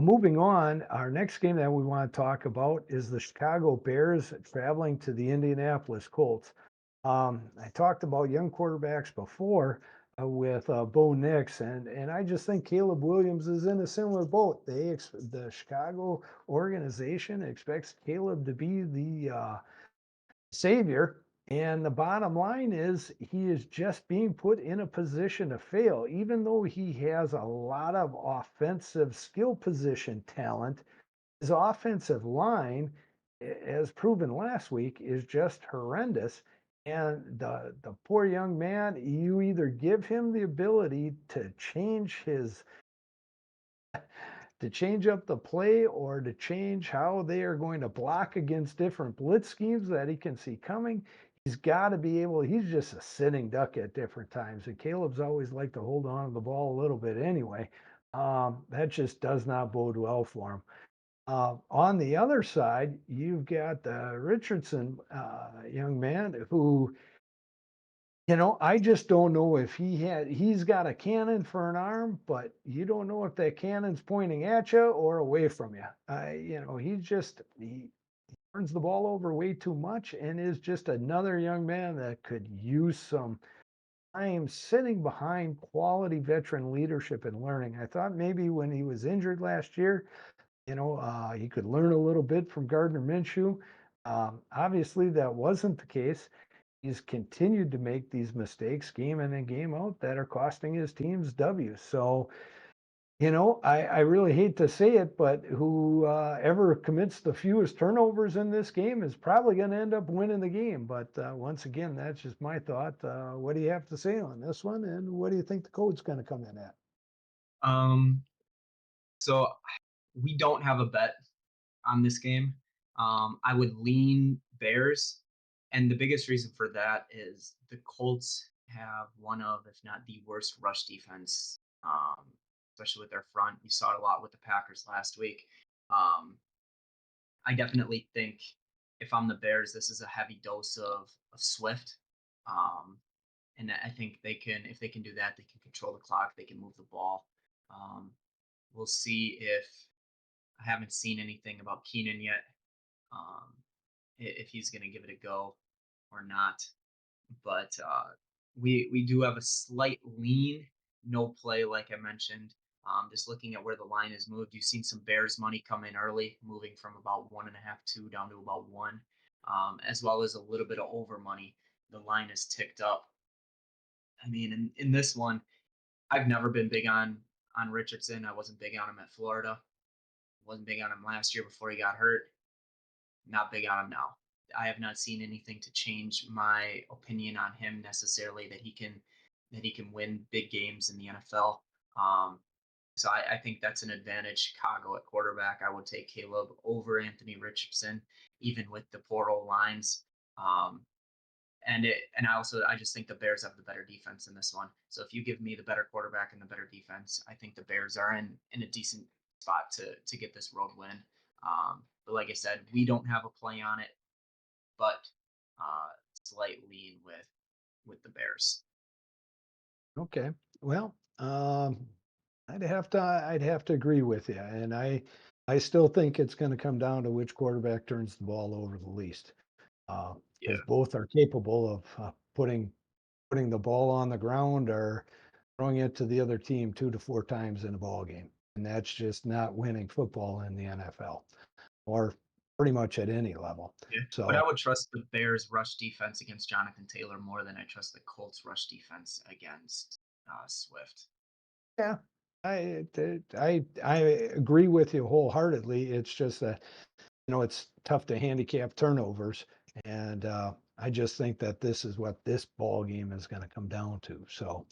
Moving on, our next game that we want to talk about is the Chicago Bears traveling to the Indianapolis Colts. I talked about young quarterbacks before with Bo Nix, and I just think Caleb Williams is in a similar boat. The Chicago organization expects Caleb to be the savior. And the bottom line is he is just being put in a position to fail, even though he has a lot of offensive skill position talent. His offensive line, as proven last week, is just horrendous. And the poor young man, you either give him the ability to change up the play or to change how they are going to block against different blitz schemes that he can see coming. He's got to be able, he's just a sitting duck at different times. And Caleb's always liked to hold on to the ball a little bit anyway. That just does not bode well for him. On the other side, you've got the Richardson young man who, I just don't know if he's got a cannon for an arm, but you don't know if that cannon's pointing at you or away from you. He turns the ball over way too much and is just another young man that could use some time sitting behind quality veteran leadership and learning. I thought maybe when he was injured last year, he could learn a little bit from Gardner Minshew. Obviously, that wasn't the case. He's continued to make these mistakes game in and game out that are costing his teams W. So, I really hate to say it, but whoever commits the fewest turnovers in this game is probably going to end up winning the game. But once again, that's just my thought. What do you have to say on this one? And what do you think the code's going to come in at? Um, so we don't have a bet on this game. I would lean Bears, and the biggest reason for that is the Colts have one of, if not the worst rush defense, especially with their front. You saw it a lot with the Packers last week. Um, I definitely think if I'm the Bears, this is a heavy dose of Swift. Um, and I think they can, if they can do that, they can control the clock, they can move the ball. Um, we'll see if I haven't seen anything about Keenan yet, um, if he's going to give it a go or not. But we do have a slight lean, no play, like I mentioned. Just looking at where the line is moved, you've seen some Bears money come in early, moving from about 1.5, 2 down to about 1, as well as a little bit of over money. The line is ticked up. I mean, in this one, I've never been big on Richardson. I wasn't big on him at Florida. Wasn't big on him last year before he got hurt. Not big on him now. I have not seen anything to change my opinion on him necessarily that he can win big games in the NFL. So I think that's an advantage. Chicago at quarterback, I would take Caleb over Anthony Richardson, even with the portal lines. Um, and I just think the Bears have the better defense in this one. So if you give me the better quarterback and the better defense, I think the Bears are in a decent spot to get this road win. But like I said, we don't have a play on it, but uh, slight lean with the Bears. Okay. Well, I'd have to agree with you, and I still think it's going to come down to which quarterback turns the ball over the least, Yeah. because both are capable of putting the ball on the ground or throwing it to the other team 2 to 4 times in a ball game, and that's just not winning football in the NFL or pretty much at any level. Yeah. But I So would trust the Bears rush defense against Jonathan Taylor more than I trust the Colts rush defense against Swift. yeah, I agree with you wholeheartedly. It's just that it's tough to handicap turnovers, and I just think that this is what this ball game is going to come down to. So